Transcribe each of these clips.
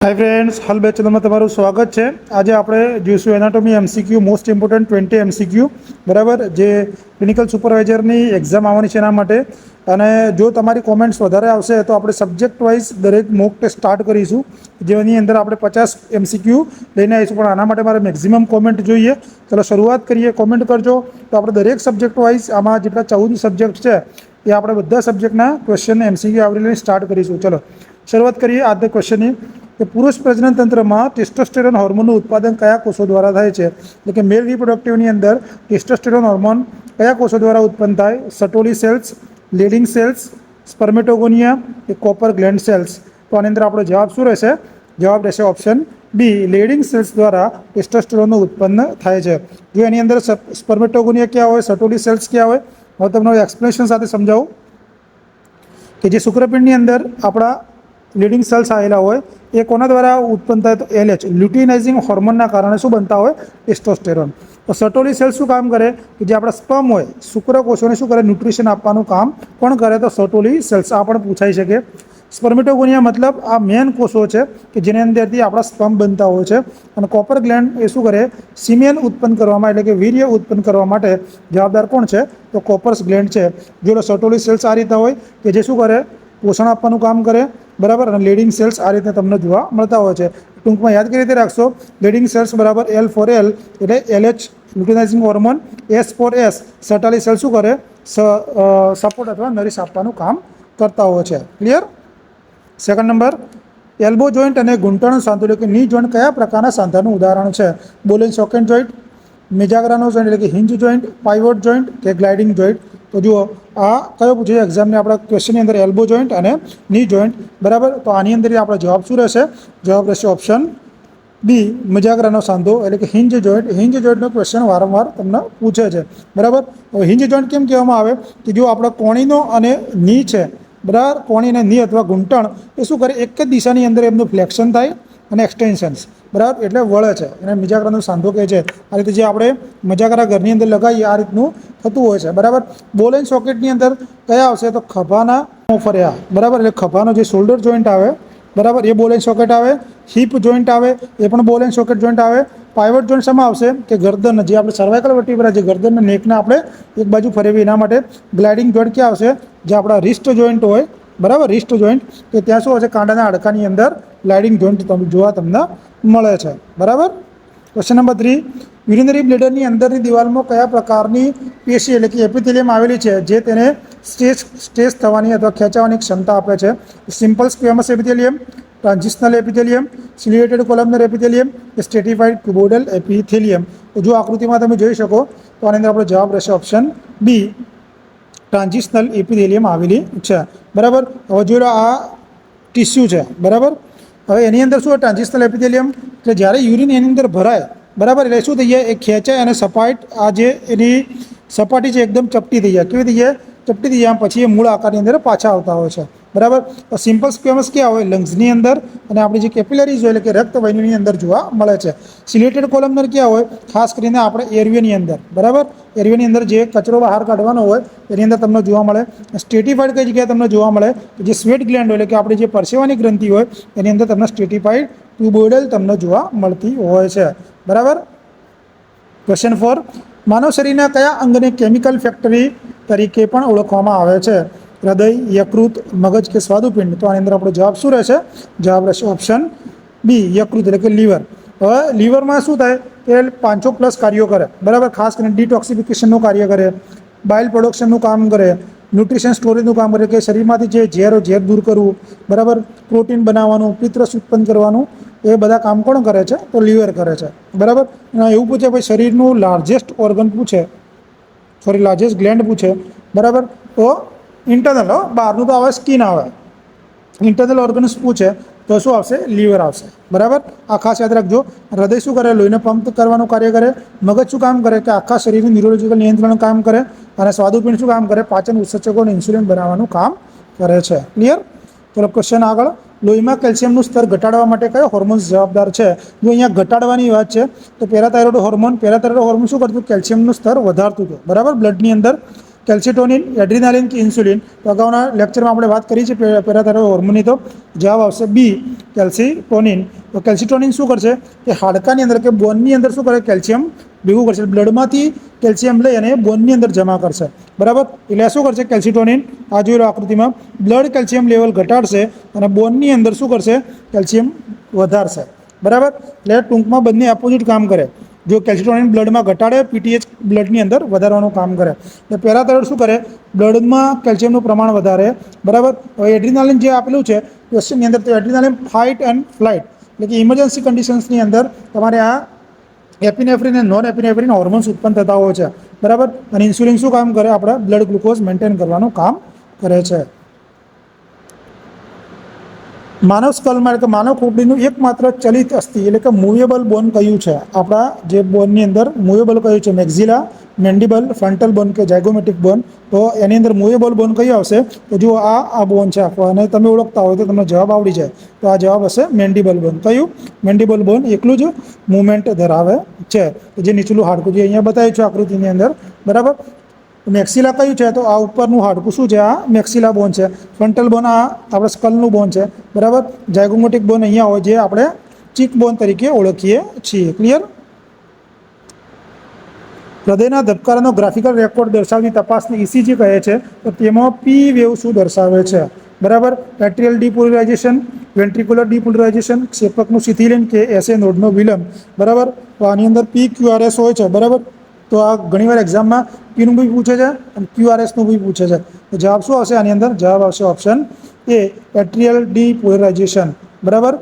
Hi friends, हाल બે ચેનલમાં તમારું સ્વાગત છે। આજે આપણે જોઈશું anatomy MCQ most important 20 MCQ બરાબર, જે ક્લિનિકલ સુપરવાઇઝરની એક્ઝામ આવવાની છે એના માટે। અને જો તમારી કોમેન્ટ્સ વધારે આવશે તો આપણે સબ્જેક્ટ વાઇઝ દરેક મોક ટેસ્ટ સ્ટાર્ટ કરીશું, જેની અંદર આપણે 50 એમસીક્યુ લઈને આવીશું। પણ આના માટે મારે મેક્સિમમ કોમેન્ટ જોઈએ। ચલો શરૂઆત કરીએ, કોમેન્ટ કરજો। તો આપણે દરેક સબ્જેક્ટ વાઇઝ આમાં જેટલા 14 સબ્જેક્ટ છે એ આપણે બધા સબ્જેક્ટના ક્વેશ્ચન એમસીક્યુ આવરી લઈને સ્ટાર્ટ કરીશું। ચલો શરૂઆત કરીએ આજના ક્વેશ્ચનની કે પુરુષ પ્રજનન તંત્રમાં ટેસ્ટોસ્ટેરોન હોર્મોનનું ઉત્પાદન કયા કોષો દ્વારા થાય છે? એટલે કે મેલ રિપ્રોડક્ટિવની અંદર ટેસ્ટોસ્ટેરોન હોર્મોન કયા કોષો દ્વારા ઉત્પન્ન થાય? સટોલી સેલ્સ, લેડિંગ સેલ્સ, સ્પર્મેટોગોનિયા કે કોપર ગ્લેન્ડ સેલ્સ? તો આની અંદર આપણો જવાબ શું રહેશે? જવાબ રહેશે ઓપ્શન બી, લેડિંગ સેલ્સ દ્વારા ટેસ્ટોસ્ટેરોનનું ઉત્પન્ન થાય છે। જો એની અંદર સ્પર્મેટોગોનિયા ક્યાં હોય, સટોલી સેલ્સ ક્યાં હોય, હું તમને એક્સપ્લેનેશન સાથે સમજાવું કે જે શુક્રપિંડની અંદર આપણા લીડિંગ સેલ્સ આવેલા હોય એ કોના દ્વારા ઉત્પન્ન થાય? તો LH લ્યુટિનાઇઝિંગ હોર્મોનના કારણે શું બનતા હોય? ટેસ્ટોસ્ટેરોન। તો સટોલી સેલ્સ શું કામ કરે? કે જે આપણા સ્પર્મ હોય, શુક્રકોષોને શું કરે? ન્યુટ્રિશન આપવાનું કામ કોણ કરે? તો સટોલી સેલ્સ। આ પણ પૂછાઈ શકે। સ્પર્મેટોગોનિયા મતલબ આ મેન કોષો છે કે જેની અંદરથી આપણા સ્પર્મ બનતા હોય છે। અને કોપર ગ્લેન્ડ એ શું કરે? સિમેન ઉત્પન્ન કરવામાં, એટલે કે વીર્ય ઉત્પન્ન કરવા માટે જવાબદાર કોણ છે? તો કોપર્સ ગ્લેન્ડ છે। જો સટોલી સેલ્સ આ રીતે હોય કે જે શું કરે? પોષણ આપવાનું કામ કરે બરાબર। અને લીડિંગ સેલ્સ આ રીતે તમને જોવા મળતા હોય છે। ટૂંકમાં યાદ કઈ રીતે રાખશો? લીડિંગ સેલ્સ બરાબર L ફોર L એટલે LH luteinizing hormone, S for S Sertoli cells શું કરે? સપોર્ટ અથવા નરીશ આપવાનું કામ કરતા હોય છે। Clear? Second number, elbow joint અને ઘૂંટણ સાંધો એટલે કે ની જોઈન્ટ કયા પ્રકારના સાંધાનું ઉદાહરણ છે? બોલ એન્ડ સોકેટ જોઈન્ટ, મેજાગ્રાનો જોઈન્ટ એટલે કે હિંજ જોઈન્ટ, પાઇવોટ જોઈન્ટ કે ગ્લાઇડિંગ જોઈન્ટ? તો જુઓ આ કયો પૂછે છે એક્ઝામની આપણા ક્વેશ્ચનની અંદર? એલ્બો જોઈન્ટ અને ની જોઈન્ટ બરાબર। તો આની અંદર આપણો જવાબ શું રહેશે? જવાબ રહેશે ઓપ્શન બી, મેજાગ્રાનો સાંધો એટલે કે હિંજ જોઈન્ટ। હિંજ જોઈન્ટનો ક્વેશ્ચન વારંવાર તમને પૂછે છે બરાબર। હવે હિંજ જોઈન્ટ કેમ કહેવામાં આવે? કે જો આપણો કોણીનો અને ની છે બરાબર, કોણી અને ની અથવા ઘૂંટણ એ શું કરે? એક જ દિશાની અંદર એમનું ફ્લેક્શન થાય અને એક્સટેન્શન્સ બરાબર, એટલે વળે છે, એને મેજાગ્રાનો સાંધો કહે છે। આ રીતે જે આપણે મજાગરા ઘરની અંદર લગાવીએ આ રીતનું થતું હોય છે બરાબર। બોલ એન્ડ સોકેટની અંદર કયા આવશે? તો ખભાના ફર્યા બરાબર, એટલે ખભાનો જે શોલ્ડર જોઈન્ટ આવે બરાબર એ બોલ એન્ડ સોકેટ આવે। હિપ જોઈન્ટ આવે એ પણ બોલ એન્ડ સોકેટ જોઈન્ટ આવે। પાઇવોટ જોઈન્ટ શેમાં આવશે? કે ગરદન, જે આપણે સર્વાઇકલ વર્ટિબ્રા જે ગરદનના નેકને આપણે એક બાજુ ફેરવીએ એના માટે। ગ્લાઇડિંગ જોઈન્ટ ક્યાં આવશે? જે આપણા રિસ્ટ જોઈન્ટ હોય બરાબર, રિસ્ટ જોઈન્ટ કે ત્યાં શું હશે? કાંડાના હાડકાની અંદર ગ્લાઇડિંગ જોઈન્ટ જોવા તમને મળે છે બરાબર। ક્વેશ્ચન નંબર 3, યુરિનરી બ્લેડરની અંદરની દિવાલમાં કયા પ્રકારની પેશી એટલે કે એપિથેલિયમ આવેલી છે જે તેને સ્ટ્રેચ થવાની અથવા ખેંચાવાની ક્ષમતા આપે છે? સિમ્પલ સ્ક્વેમસ એપિથેલિયમ, ટ્રાન્ઝિશનલ એપિથેલિયમ, સિલિએટેડ કોલમનર એપિથેલિયમ કે સ્ટ્રેટિફાઈડ ક્યુબોઇડલ એપિથેલિયમ? તો જો આકૃતિમાં તમે જોઈ શકો તો આની અંદર આપણો જવાબ રહેશે ઓપ્શન બી, ટ્રાન્ઝિશનલ એપિથેલિયમ આવેલી છે બરાબર। હવે જો આ ટિશ્યુ છે બરાબર, હવે એની અંદર શું? ટ્રાન્ઝિશનલ એપિથેલિયમ એટલે જ્યારે યુરિન એની અંદર ભરાય બરાબર એટલે શું થઈ જાય? એ ખેંચાય અને સપાટ આ જે એની સપાટી છે એકદમ ચપટી થઈ જાય। કેવી થઈ જાય? ચપટી થઈ જાય। પછી એ મૂળ આકારની અંદર પાછા આવતા હોય છે બરાબર। સિમ્પલ સ્ક્વેમસ ક્યાં હોય? લંગ્સની અંદર અને આપણી જે કેપિલરીઝ હોય એટલે કે રક્તવાહિનીની અંદર જોવા મળે છે। સિલેટેડ કોલમનર ક્યાં હોય? ખાસ કરીને આપણે એરિયાની અંદર બરાબર, એરિયાની અંદર જે કચરો બહાર કાઢવાનો હોય એની અંદર તમને જોવા મળે। સ્ટ્રેટિફાઈડ કઈ જગ્યાએ તમને જોવા મળે? જે સ્વેટ ગ્લેન્ડ હોય એટલે કે આપણી જે પરસેવાની ગ્રંથિ હોય એની અંદર તમને સ્ટ્રેટિફાઈડ ટ્યુબોઇડલ તમને જોવા મળતી હોય છે બરાબર। ક્વેશ્ચન 4, માનવ શરીરના કયા અંગને કેમિકલ ફેક્ટરી તરીકે પણ ઓળખવામાં આવે છે? હૃદય, યકૃત, મગજ કે સ્વાદુપિંડ? તો આની અંદર આપણો જવાબ શું રહેશે? જવાબ રહેશે ઓપ્શન બી, યકૃત એટલે કે લીવર। હવે લીવરમાં શું થાય? કે 500+ કાર્યો કરે બરાબર। ખાસ કરીને ડિટોક્સિફિકેશનનું કાર્ય કરે, બાઇલ પ્રોડક્શનનું કામ કરે, ન્યુટ્રિશન સ્ટોરેજનું કામ કરે કે શરીરમાંથી જે ઝેર દૂર કરવું બરાબર, પ્રોટીન બનાવવાનું, પિત્તરસ ઉત્પન્ન કરવાનું, એ બધા કામ કોણ કરે છે? તો લીવર કરે છે બરાબર। એવું પૂછે ભાઈ શરીરનું લાર્જેસ્ટ ઓર્ગન પૂછે, સોરી લાર્જેસ્ટ ગ્લેન્ડ પૂછે બરાબર, તો ઇન્ટરનલ બહારનું તો આવે, સ્કિન આવે, ઇન્ટરનલ ઓર્ગન્સ પૂછે તો શું આવશે? લીવર આવશે બરાબર। આ ખાસ યાદ રાખજો। હૃદય શું કરે? લોહીને પંપ કરવાનું કાર્ય કરે। મગજ શું કામ કરે? કે આખા શરીરનું ન્યુરોલોજીકલ નિયંત્રણ કામ કરે। અને સ્વાદુપિંડ શું કામ કરે? પાચન ઉત્સેચકો અને ઇન્સ્યુલિન બનાવવાનું કામ કરે છે। ક્લિયર? ચલો ક્વેશ્ચન આગળ, લોહીમાં કેલ્શિયમનું સ્તર ઘટાડવા માટે કયો હોર્મોન્સ જવાબદાર છે? જો અહીંયા ઘટાડવાની વાત છે તો પેરાથાઇરોઇડ હોર્મોન શું કરતું? કેલ્શિયમનું સ્તર વધારતું હતું બરાબર બ્લડની અંદર। કેલ્સિટોનિન, એડ્રીનાલિન કે ઇન્સ્યુલિન? તો અગાઉના લેક્ચરમાં આપણે વાત કરી છે પેરાથાઇરોઇડ હોર્મોનની, તો જવાબ આવશે બી, કેલ્સિટોનિન. તો કેલ્સિટોનિન શું કરશે કે હાડકાની અંદર કે બોનની અંદર શું કરે, કેલ્શિયમ ભેગું કરશે, બ્લડમાંથી કેલ્શિયમ લઈ અને બોનની અંદર જમા કરશે, બરાબર. એટલે શું કરશે કેલ્સિટોનિન, આ જોઈ લો આકૃતિમાં, બ્લડ કેલ્શિયમ લેવલ ઘટાડશે અને બોનની અંદર શું કરશે, કેલ્શિયમ વધારશે, બરાબર. એટલે ટૂંકમાં બંને ઓપોઝિટ કામ કરે. જો કેલ્સિટોનિન બ્લડમાં ઘટાડે, પીટીએચ બ્લડની અંદર વધારવાનું કામ કરે. એટલે પેરાથાઇરોઇડ શું કરે, બ્લડમાં કેલ્શિયમનું પ્રમાણ વધારે, બરાબર. હવે એડ્રીનાલિન જે આપેલું છે ક્વેશ્ચનની અંદર, તો એડ્રીનાલિન ફાઇટ એન્ડ ફ્લાઇટ એટલે કે ઇમરજન્સી કન્ડિશન્સની અંદર તમારે આ એપિનેફ્રિન અને નોન એપિનેફ્રિન હોર્મોન્સ ઉત્પન્ન થતા હોય છે, બરાબર. અને ઇન્સ્યુલિન શું કામ કરે, આપણા બ્લડ ગ્લુકોઝ મેન્ટેન કરવાનું કામ કરે છે. માનવ સ્કલમાં એટલે કે માનવ ખોપડીનું એકમાત્ર ચલિત અસ્થિ એટલે કે મૂવેબલ બોન કયું છે? આપણા જે બોનની અંદર મૂવેબલ કયું છે? મેક્ઝિલા, મેન્ડિબલ, ફ્રન્ટલ બોન કે ઝાયગોમેટિક બોન? તો એની અંદર મૂવેબલ બોન કયું આવશે? તો જો આ બોન છે આખો, અને તમે ઓળખતા હોય તો તમને જવાબ આવડી જાય. તો આ જવાબ હશે મેન્ડિબલ બોન. કયું? મેન્ડિબલ બોન એકલું જ મુવમેન્ટ ધરાવે છે. જે નીચલું હાડકું જે અહીંયા બતાવ્યું છે આકૃતિની અંદર, બરાબર. મેક્સિલા કયું છે? તો આ ઉપરનું હાડકું શું છે? આ મેક્સિલા બોન છે. ફ્રન્ટલ બોન આ આપણે સ્કલનું બોન છે, બરાબર. ઝાયગોમેટિક બોન અહીંયા હોય, જે આપણે ચીક બોન તરીકે ઓળખીએ છીએ. ક્લિયર? હૃદયના ધબકારાનો ગ્રાફિકલ રેકોર્ડ દર્શાવતી તપાસને ઇસીજી કહે છે. તો તેમાં પી વેવ શું દર્શાવે છે? બરાબર. એટ્રિયલ ડીપોલરાઇઝેશન, વેન્ટ્રિક્યુલર ડીપોલરાઇઝેશન, ક્ષેપકનું શિથિલન કે એસએ નોડનો વિલંબ, બરાબર. તો આની અંદર PQRS હોય છે, બરાબર. તો આ ઘણીવાર એક્ઝામમાં પીનું બી પૂછે છે અને QRSનું બી પૂછે છે. તો જવાબ શું આવશે આની અંદર? જવાબ આવશે ઓપ્શન એ, એટ્રિયલ ડીપોલરાઇઝેશન, બરાબર.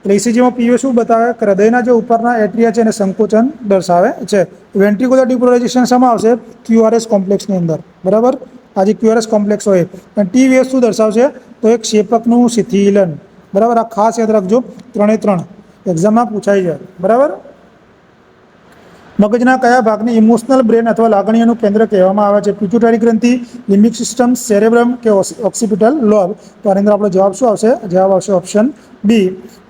એટલે ઇસીજીમાં પીવે શું બતાવે? કે હૃદયના જે ઉપરના એટ્રિયા છે એને સંકોચન દર્શાવે છે. વેન્ટ્રિક્યુલર ડીપોલરાઇઝેશન શામાં આવશે? QRS કોમ્પ્લેક્સની અંદર, બરાબર. આ જે QRS કોમ્પ્લેક્સ હોય. અને ટી વેવ શું દર્શાવશે? તો એક ક્ષેપકનું શિથિલન, બરાબર. આ ખાસ યાદ રાખજો, 3 એ 3 એક્ઝામમાં પૂછાઈ જાય, બરાબર. મગજના કયા ભાગને ઇમોશનલ બ્રેન અથવા લાગણીઓનું કેન્દ્ર કહેવામાં આવે છે? પિટ્યુટરી ગ્રંથિ, લિમ્બિક સિસ્ટમ, સેરેબ્રમ કે ઓક્સિપિટલ લોબ? તો આની અંદર આપણો જવાબ શું આવશે? જવાબ આવશે ઓપ્શન બી,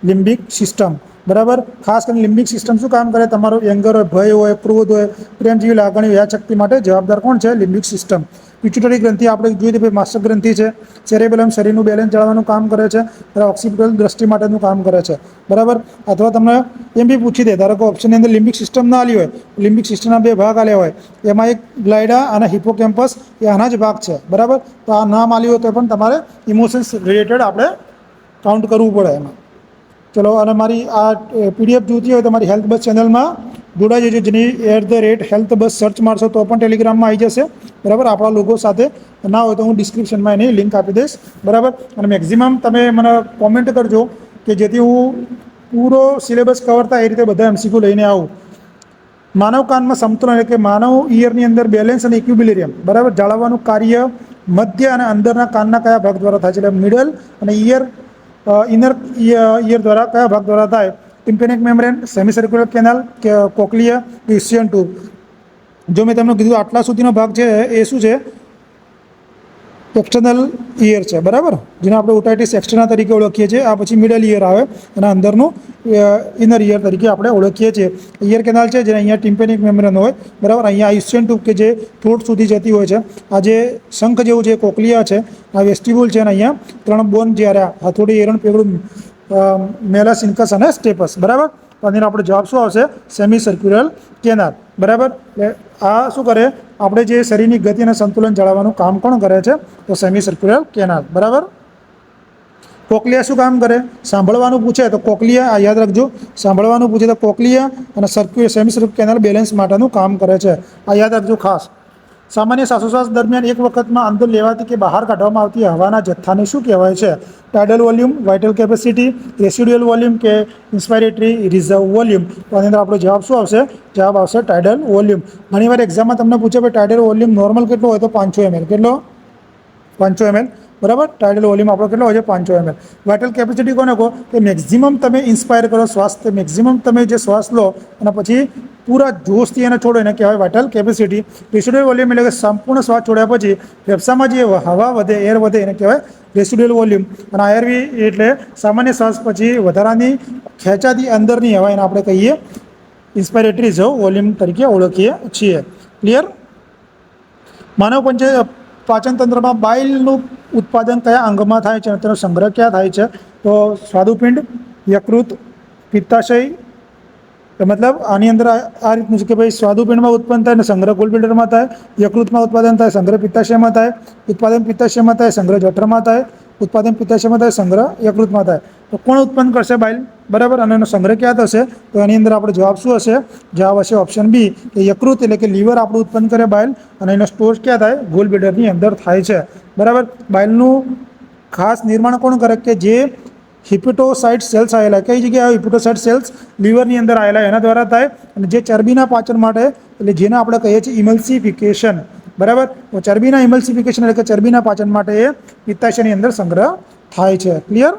લિમ્બિક સિસ્ટમ, બરાબર. ખાસ કરીને લિમ્બિક સિસ્ટમ શું કામ કરે? તમારો એંગર હોય, ભય હોય, ક્રોધ હોય, પ્રેમ જેવી લાગણીઓ, યાદશક્તિ માટે જવાબદાર કોણ છે? Limbic system. પિટ્યુટરી ગ્રંથિ આપણે જોઈએ તો માસ્ટર ગ્રંથિ છે. સેરેબેલમ શરીરનું બેલેન્સ જાળવવાનું કામ કરે છે. ઓક્સિપિટલ દ્રષ્ટિ માટેનું કામ કરે છે, બરાબર. અથવા તમને એમ બી પૂછી દે, ધારો કે ઓપ્શનની અંદર લિમ્બિક સિસ્ટમ ના આલી હોય, લિમ્બિક સિસ્ટમના 2 ભાગ આલ્યા હોય, એમાં એક ગ્લાયડા અને હિપોકેમ્પસ એ આના જ ભાગ છે, બરાબર. તો આ નામ આલ્યું હોય તો પણ તમારે ઇમોશન્સ રિલેટેડ આપણે કાઉન્ટ કરવું પડે એમાં. ચલો, અને મારી આ પીડીએફ જોઈતી હોય તો મારી હેલ્થ બસ ચેનલમાં જોડાઈ જજો. જેની @health bus સર્ચ મારશો તો પણ ટેલિગ્રામમાં આવી જશે, બરાબર. આપણા લોગો સાથે ના હોય તો હું ડિસ્ક્રિપ્શનમાં એની લિંક આપી દઈશ, બરાબર. અને મેક્ઝિમમ તમે મને કોમેન્ટ કરજો કે જેથી હું પૂરો સિલેબસ કવર થાય એ રીતે બધા MCQ લઈને આવું. માનવ કાનમાં સમતુલન એટલે કે માનવ ઇયરની અંદર બેલેન્સ અને ઇક્વિલિબ્રિયમ, બરાબર, જાળવવાનું કાર્ય મધ્ય અને અંદરના કાનના કયા ભાગ દ્વારા થાય છે? એટલે મિડલ અને ઇનર ઇયર દ્વારા કયા ભાગ દ્વારા થાય? ટિમ્પેનિક મેમ્બ્રેન, સેમી સર્ક્યુલર કેનાલ કે કોક્લિયા કે ઇસ્ચિયન ટ્યુબ? જો મેં તમને કીધું આટલા સુધીનો ભાગ છે એ શું છે? એક્સટર્નલ ઇયર છે, બરાબર. જેને આપણે ઓટાઇટિસ એક્સટર્ના તરીકે ઓળખીએ છીએ. આ પછી મિડલ ઇયર આવે અને અંદરનું ઇનર ઇયર તરીકે આપણે ઓળખીએ છીએ. ઇયર કેનાલ છે જેને અહીંયા ટિમ્પેનિક મેમ્બ્રેન હોય, બરાબર. અહીંયા ઇસ્ચિયન ટ્યુબ કે જે થ્રોટ સુધી જતી હોય છે. આ જે શંખ જેવું છે કોક્લિયા છે, આ વેસ્ટિબ્યુલ છે, અને અહીંયા 3 બોન જ્યારે હથોડી, એરણ, પેગડું, મેલસ, ઇન્કસ અને સ્ટેપસ, બરાબર. તો આનો આપણો જવાબ શું આવશે? સેમી સર્ક્યુલર કેનાલ, બરાબર. એટલે આ શું કરે? આપણે જે શરીરની ગતિ અને સંતુલન જાળવવાનું કામ કોણ કરે છે? તો સેમી સર્ક્યુલર કેનાલ, બરાબર. કોક્લિયા શું કામ કરે? સાંભળવાનું પૂછે તો કોક્લિયા, યાદ રાખજો, સાંભળવાનું પૂછે તો કોક્લિયા અને સેમી સર્ક્યુલર કેનાલ બેલેન્સ માટેનું કામ કરે છે. આ યાદ રાખજો ખાસ. સામાન્ય શ્વાસોશ્વાસ દરમિયાન એક વખતમાં અંદર લેવાતી કે બહાર કાઢવામાં આવતી હવાના જથ્થાને શું કહેવાય છે? Tidal volume, vital capacity, residual volume કે ઇન્સ્પાયરેટરી રિઝર્વ વોલ્યુમ? તો આની અંદર આપણો જવાબ શું આવશે? જવાબ આવશે ટાઇડલ વોલ્યુમ. ઘણીવાર એક્ઝામમાં તમને પૂછે કે ટાઇડલ વોલ્યુમ નોર્મલ કેટલો હોય? તો 500 ml. કેટલો? 500 ml, બરાબર. ટાઇડલ વોલ્યુમ આપણો કેટલો હોય છે? 500 ml. વાઇટલ કેપેસિટી કોને કહો? કે મેક્ઝિમમ તમે ઇન્સ્પાયર કરો શ્વાસ, મેક્ઝિમમ તમે જે શ્વાસ લો અને પછી પૂરા જોશથી એને છોડો એને કહેવાય વાઇટલ કેપેસિટી. રેસિડ્યુઅલ વોલ્યુમ એટલે કે સંપૂર્ણ શ્વાસ છોડ્યા પછી ફેફસામાં જે હવા વધે, એર વધે એને કહેવાય રેસિડ્યુઅલ વોલ્યુમ. અને આયરવી એટલે સામાન્ય શ્વાસ પછી વધારાની ખેંચાતી અંદરની હવા એને આપણે કહીએ ઇન્સ્પાયરેટરી રિઝર્વ વોલ્યુમ તરીકે ઓળખીએ છીએ. ક્લિયર? માનવ પાચન તંત્રમાં બાઇલનું ઉત્પાદન કયા અંગમાં થાય છે અને તેનો સંગ્રહ ક્યાં થાય છે? તો સ્વાદુપિંડ, યકૃત, પિત્તાશય, મતલબ આની અંદર આ રીતનું છે કે ભાઈ સ્વાદુપિંડમાં ઉત્પન્ન થાય અને સંગ્રહ ગોલબ્લેડરમાં થાય, યકૃતમાં ઉત્પાદન થાય, સંગ્રહ પિત્તાશયમાં થાય, ઉત્પાદન પિત્તાશયમાં થાય, સંગ્રહ જઠરમાં થાય, ઉત્પાદન પિત્તાશયમાં થાય, સંગ્રહ યકૃતમાં થાય. તો કોણ ઉત્પન્ન કરશે બાઇલ? બરાબર. અને એનો સંગ્રહ ક્યાં થશે? તો એની અંદર આપણે જવાબ શું હશે? જવાબ હશે ઓપ્શન બી કે યકૃત એટલે કે લીવર આપણું ઉત્પન્ન કરે બાઇલ અને એનો સ્ટોર ક્યાં થાય? ગોલબ્લેડરની અંદર થાય છે. બરાબર. બાઇલનું ખાસ નિર્માણ કોણ કરે? કે જે હિપેટોસાઇટ સેલ્સ આવેલા, કઈ જગ્યાએ હિપેટોસાઇટ સેલ્સ? લીવરની અંદર આવેલા, એના દ્વારા થાય. અને જે ચરબીના પાચન માટે એટલે જેને આપણે કહીએ છીએ ઇમલ્સિફિકેશન, બરાબર. તો ચરબીના ઇમલ્સિફિકેશન એટલે કે ચરબીના પાચન માટે એ પિત્તાશયની અંદર સંગ્રહ થાય છે. ક્લિયર?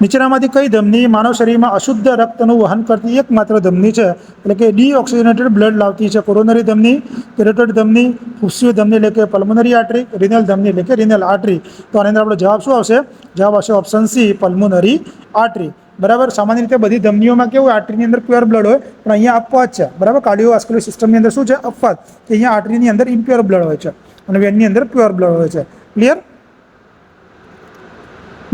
નીચેનામાંથી કઈ ધમની માનવ શરીરમાં અશુદ્ધ રક્તનું વહન કરતી એકમાત્ર ધમની છે? એટલે કે ડીઓક્સિજનેટેડ બ્લડ લાવતી છે. કોરોનરી ધમની, કેરોટિડ ધમની, ફુસ્સીય ધમની એટલે કે પલ્મોનરી આર્ટરી, રિનલ ધમની એટલે કે રિનલ આર્ટરી. તો આની અંદર આપણો જવાબ શું આવશે? જવાબ આવશે ઓપ્શન સી, પલ્મોનરી આર્ટરી. બરાબર. સામાન્ય રીતે બધી ધમનીઓમાં કેવું આર્ટરીની અંદર પ્યોર બ્લડ હોય, પણ અહીંયા અપવાદ છે. બરાબર. કાર્ડિયોવાસ્ક્યુલર સિસ્ટમની અંદર શું છે? અપવાદ. કે અહીંયા આર્ટરીની અંદર ઇમ્પ્યોર બ્લડ હોય છે અને વેનની અંદર પ્યોર બ્લડ હોય છે. ક્લિયર?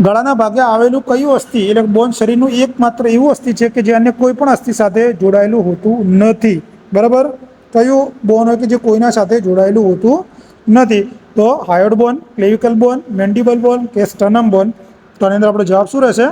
ગળાના ભાગે આવેલું કયું અસ્થિ એટલે બોન શરીરનું એકમાત્ર એવું અસ્થિ છે કે જે અન્ય કોઈ પણ અસ્થિ સાથે જોડાયેલું હોતું નથી? બરાબર. કયું બોન હોય કે જે કોઈના સાથે જોડાયેલું હોતું નથી? તો હાયોઇડ બોન, ક્લેવિકલ બોન, મેન્ડિબલ બોન કે સ્ટર્નમ બોન. તો આની અંદર આપણો જવાબ શું રહેશે?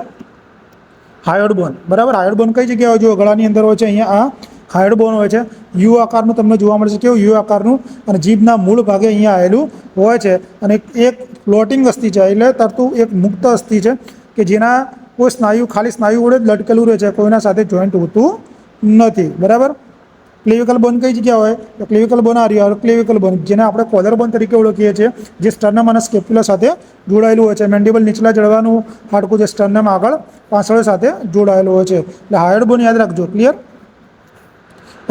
હાયોઇડ બોન. બરાબર. હાયોઇડ બોન કઈ જગ્યાએ હોય? જો ગળાની અંદર હોય છે. અહીંયા આ હાયોઇડ બોન હોય છે. યુ આકારનું તમને જોવા મળશે. કેવું? યુ આકારનું. અને જીભના મૂળ ભાગે અહીંયા આવેલું હોય છે. અને એક ફ્લોટિંગ અસ્થિ છે, એટલે તરતું એક મુક્ત અસ્થિ છે કે જેના કોઈ સ્નાયુ, ખાલી સ્નાયુ વડે જ લટકેલું રહે છે, કોઈના સાથે જોઈન્ટ હોતું નથી. બરાબર. ક્લેવિકલ બોન કઈ જગ્યા હોય? તો ક્લેવિકલ બોન આ રહ્યું, ક્લેવિકલ બોન, જેને આપણે કોલર બોન તરીકે ઓળખીએ છીએ, જે સ્ટર્નમ અને સ્કેપ્યુલા સાથે જોડાયેલું હોય છે. મેન્ડિબલ નીચલા જડબાનું હાડકું જે સ્ટર્નમ આગળ પાછળ સાથે જોડાયેલું હોય છે. એટલે હાયોઇડ બોન યાદ રાખજો. ક્લિયર?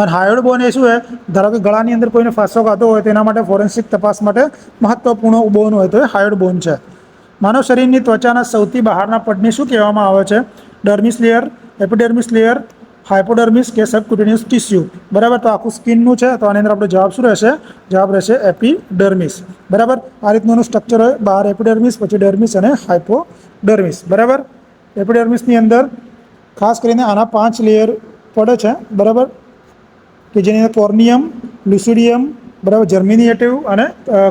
અને હાયોઇડ બોન એ શું છે? ધારો કે ગળાની અંદર કોઈને ફાંસો ખાતો હોય, તેના માટે ફોરેન્સિક તપાસ માટે મહત્વપૂર્ણ બોન હોય તો એ હાયોઇડ બોન છે. માનવ શરીરની ત્વચાના સૌથી બહારના પડને શું કહેવામાં આવે છે? ડર્મિસ લેયર, એપિડર્મિસ લેયર, હાઇપોડર્મિસ કે સબક્યુટેનિયસ ટિશ્યુ. બરાબર. તો આખું સ્કિનનું છે. તો આની અંદર આપણો જવાબ શું રહેશે? જવાબ રહેશે એપિડર્મિસ. બરાબર. આ રીતનું સ્ટ્રક્ચર હોય. બહાર એપિડર્મિસ, પછી ડર્મિસ અને હાઇપોડર્મિસ. બરાબર. એપિડર્મિસની અંદર ખાસ કરીને આના 5 લેયર પડે છે. બરાબર. કે જેની અંદર કોર્નિયમ, લુસિડિયમ, બરાબર, જર્મિનેટિવ અને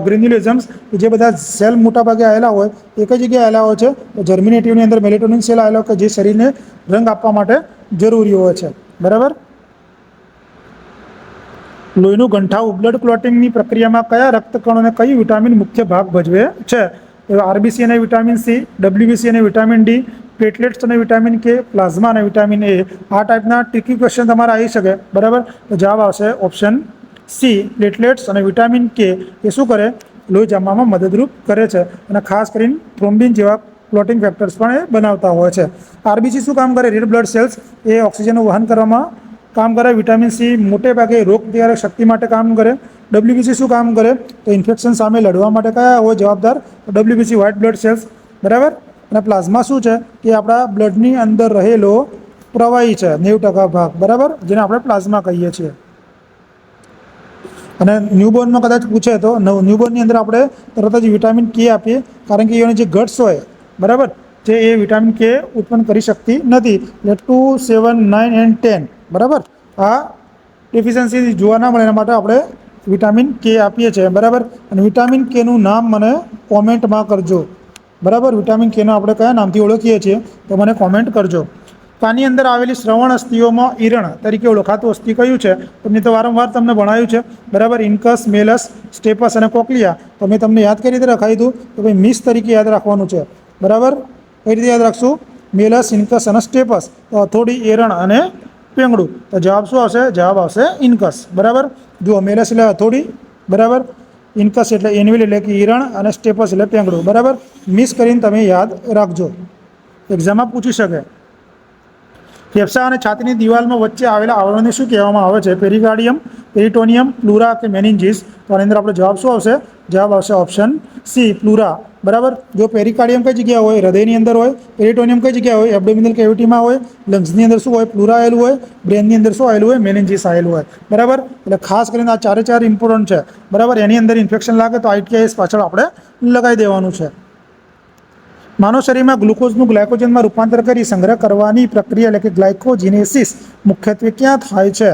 ગ્રેન્યુલિઝમ્સ, જે બધા સેલ મોટા ભાગે આવેલા હોય એક જ જગ્યાએ આવેલા હોય છે. તો જર્મિનેટિવની અંદર મેલેટોનિન સેલ આવેલા કે જે શરીરને રંગ આપવા માટે જરૂરી હોય છે. બરાબર. લોહીનું ગંઠાવું, બ્લડ ક્લોટિંગની પ્રક્રિયામાં કયા રક્તકણો અને કયું વિટામિન મુખ્ય ભાગ ભજવે છે? આરબીસી અને વિટામિન સી, ડબ્લ્યુબીસી અને વિટામિન ડી, પ્લેટલેટ્સ અને વિટામિન કે, પ્લાઝમા અને વિટામિન એ. આ ટાઈપના ટ્રિકી ક્વેશ્ચન તમારે આવી શકે. બરાબર. તો જવાબ આવશે ઓપ્શન સી, પ્લેટલેટ્સ અને વિટામિન કે. એ શું કરે? લોહી જમવામાં મદદરૂપ કરે છે અને ખાસ કરીને થ્રોમ્બિન જેવા ક્લોટિંગ ફેક્ટર્સ પણ એ બનાવતા હોય છે. આરબીસી શું કામ કરે? રેડ બ્લડ સેલ્સ એ ઓક્સિજનનું વહન કરવામાં કામ કરે. વિટામિન સી મોટે ભાગે રોગ પ્રતિકારક શક્તિ માટે કામ કરે. ડબ્લ્યુબીસી શું કામ કરે? તો ઇન્ફેક્શન સામે લડવા માટે કયા હોય જવાબદાર? WBC white blood cells. બરાબર. અને પ્લાઝમા શું છે? કે આપણા બ્લડની અંદર રહેલો પ્રવાહી છે 90% ભાગ. બરાબર. જેને આપણે પ્લાઝમા કહીએ છીએ. અને ન્યૂબોર્નમાં કદાચ પૂછે તો ન્યૂબોર્નની અંદર આપણે તરત જ વિટામિન કે આપીએ, કારણ કે એની જે ગટ્સ હોય, બરાબર, જે એ વિટામિન કે ઉત્પન્ન કરી શકતી નથી. એટલે 2, 7, 9 and 10. બરાબર. આ ડેફિશિયન્સી જોવા ના મળે એના માટે આપણે વિટામિન કે આપીએ છીએ. બરાબર. અને વિટામિન કેનું નામ મને કોમેન્ટમાં કરજો. બરાબર. વિટામિન કેનો આપણે કયા નામથી ઓળખીએ છીએ તો મને કોમેન્ટ કરજો. કાની અંદર આવેલી શ્રવણ અસ્થિઓમાં ઈરણ તરીકે ઓળખાતું અસ્થિ કયું છે? તો મેં તો વારંવાર તમને ભણાવ્યું છે. બરાબર. ઇન્કસ, મેલસ, સ્ટેપસ અને કોક્લિયા. તો મેં તમને યાદ કઈ રીતે રખાવી દઉં તો ભાઈ મિસ તરીકે યાદ રાખવાનું છે. બરાબર. કઈ રીતે યાદ રાખશું? મેલસ, ઇન્કસ અને સ્ટેપસ. તો હથોડી, એરણ અને પેંગડું. તો જવાબ શું આવશે? જવાબ આવશે ઇન્કસ. બરાબર. જુઓ, મેલસ એટલે હથોડી, બરાબર, ઇન્કસ એટલે એન્વિલ એટલે કે ઈરણ, અને સ્ટેપસ એટલે પેંગડું. બરાબર. મિસ કરીને તમે યાદ રાખજો, એક્ઝામમાં પૂછી શકે. ફેફસા અને છાતીની દિવાલમાં વચ્ચે આવેલા આવરણને શું કહેવામાં આવે છે? પેરિકાર્ડિયમ, પેરિટોનિયમ, પ્લુરા કે મેનિન્જીસ. તો આની અંદર આપણો જવાબ શું આવશે? જવાબ આવશે ઓપ્શન સી પ્લુરા, બરાબર. જો પેરિકાર્ડિયમ કઈ જગ્યાએ હોય, હૃદયની અંદર હોય. પેરિટોનિયમ કઈ જગ્યાએ હોય, એબ્ડોમિનલ કેવિટીમાં હોય. લંગ્સની અંદર શું હોય, પ્લુરા આવેલું હોય. બ્રેનની અંદર શું આવેલું હોય, મેનિન્જીસ આવેલું હોય, બરાબર. એટલે ખાસ કરીને આ ચારે ચાર ઇમ્પોર્ટન્ટ છે, બરાબર. એની અંદર ઇન્ફેક્શન લાગે તો ITIS પાછળ આપણે લગાવી દેવાનું છે. માનવ શરીરમાં ગ્લુકોઝનું ગ્લાયકોજનમાં રૂપાંતર કરી સંગ્રહ કરવાની પ્રક્રિયા એટલે કે ગ્લાયકોજિનેસિસ મુખ્યત્વે ક્યાં થાય છે?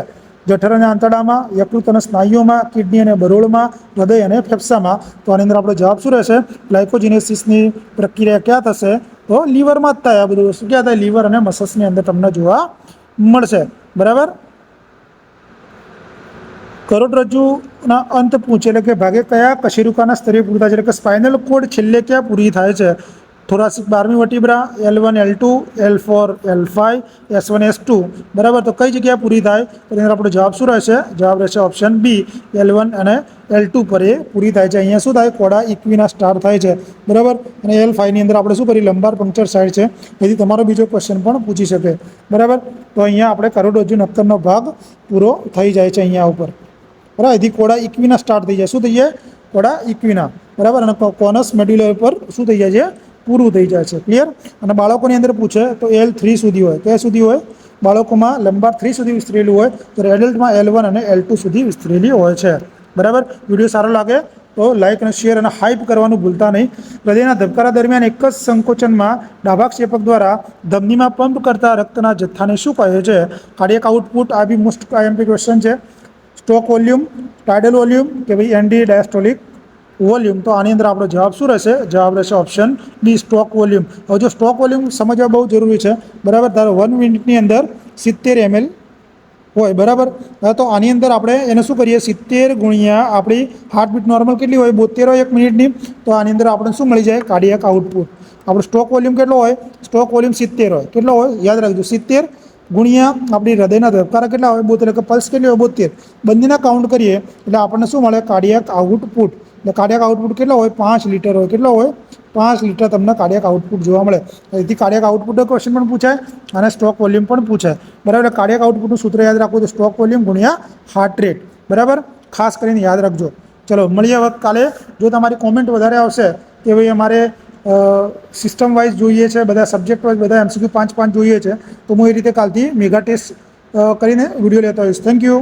જઠર અને આંતરડામાં, યકૃત અને સ્નાયુઓમાં, કિડની અને બરોળમાં, હૃદય અને ફેફસામાં. તો આની અંદર આપણો જવાબ શું રહેશે? ગ્લાયકોજિનેસિસની પ્રક્રિયા ક્યાં થશે? તો લીવરમાં જ થાય. આ બધું વસ્તુ ક્યાં થાય? લીવર અને મસલ્સની અંદર તમને જોવા મળશે, બરાબર. કરોડરજ્જુના અંત પૂછે એટલે કે ભાગે કયા કશેરુકાના સ્તરે પૂરું થાય છે? એટલે કે સ્પાઇનલ કોડ છેલ્લે ક્યાં પૂરી થાય છે? Thoracic 12મી વર્ટિબ્રા, L1 L2 L4 L5 S1 S2, બરાબર. તો કઈ જગ્યાએ પૂરી થાય? તો એનો આપણો જવાબ શું રહેશે? જવાબ રહેશે ઓપ્શન બી L1 અને L2 પર એ પૂરી થાય છે. અહીંયા શું થાય? કોડા ઇક્વિના સ્ટાર્ટ થાય છે, બરાબર. અને L5 ની અંદર આપણે શું કરીએ? લંબાર પંક્ચર સાઇડ છે. તેથી તમારો બીજો ક્વેશ્ચન પણ પૂછી શકે, બરાબર. તો અહીંયા આપણે કરોડરજ્જુ નક્કરનો ભાગ પૂરો થઈ જાય છે અહીંયા ઉપર, બરાબર. એથી કોડા ઇક્વિના સ્ટાર્ટ થઈ જાય. શું થઈ જાય? કોડા ઇક્વિના, બરાબર. અને કોનસ મેડ્યુલર પર શું થઈ જાય છે? પૂરું થઈ જાય છે. ક્લિયર? અને બાળકોની અંદર પૂછે તો L3 સુધી હોય. ક્યાં સુધી હોય? બાળકોમાં લંબાર 3 સુધી વિસ્તરેલું હોય, તો એડલ્ટમાં L1 અને L2 સુધી વિસ્તરેલી હોય છે, બરાબર. વિડીયો સારો લાગે તો લાઇક અને શેર અને હાઇપ કરવાનું ભૂલતા નહીં. હૃદયના ધબકારા દરમિયાન એક જ સંકોચનમાં ડાબા ક્ષેપક દ્વારા ધમનીમાં પંપ કરતા રક્તના જથ્થાને શું કહે છે? Cardiac output. આ બી મોસ્ટ IMP ક્વેશ્ચન છે. સ્ટોક વોલ્યુમ, ટાઇડલ વોલ્યુમ કે ભાઈ ND ડાયસ્ટોલિક વોલ્યુમ. તો આની અંદર આપણો જવાબ શું રહેશે? જવાબ રહેશે ઓપ્શન બી સ્ટોક વોલ્યુમ. હવે જો સ્ટોક વોલ્યુમ સમજવા બહુ જરૂરી છે, બરાબર. ધારો 1 મિનિટની અંદર 70 ml હોય, બરાબર. તો આની અંદર આપણે એને શું કરીએ? 70 ગુણ્યા આપણી હાર્ટબીટ નોર્મલ કેટલી હોય? 72 હોય 1 મિનિટની. તો આની અંદર આપણે શું મળી જાય? Cardiac output. આપણો સ્ટોક વોલ્યુમ કેટલો હોય? સ્ટોક વોલ્યુમ 70 હોય. કેટલો હોય? યાદ રાખજો, 70 ગુણ્યા આપણી હૃદયના ધબકારા કેટલા હોય? 72. એટલે કે પલ્સ કેટલી હોય? 72. બંનેના કાઉન્ટ કરીએ એટલે આપણને શું મળે? Cardiac output. એટલે કાર્ડિયક આઉટપુટ કેટલો હોય? 5 લીટર હોય. કેટલો હોય? 5 લીટર તમને કાર્ડિયક આઉટપુટ જોવા મળે. એથી કાર્ડિયક આઉટપુટનો ક્વેશ્ચન પણ પૂછાય અને સ્ટોક વોલ્યુમ પણ પૂછાય, બરાબર. એટલે કાર્ડિયક આઉટપુટનું સૂત્ર યાદ રાખવું તો સ્ટોક વોલ્યુમ ગુણ્યા હાર્ટ રેટ, બરાબર. ખાસ કરીને યાદ રાખજો. ચલો મળીએ હવે કાલે. જો તમારી કોમેન્ટ વધારે આવશે કે ભાઈ અમારે સિસ્ટમ વાઇઝ જોઈએ છે, બધા સબ્જેક્ટ વાઇઝ બધા MCQ 5 જોઈએ છે, તો હું એ રીતે કાલથી મેગા ટેસ્ટ કરીને વિડીયો લેતો હોઈશ. Thank you.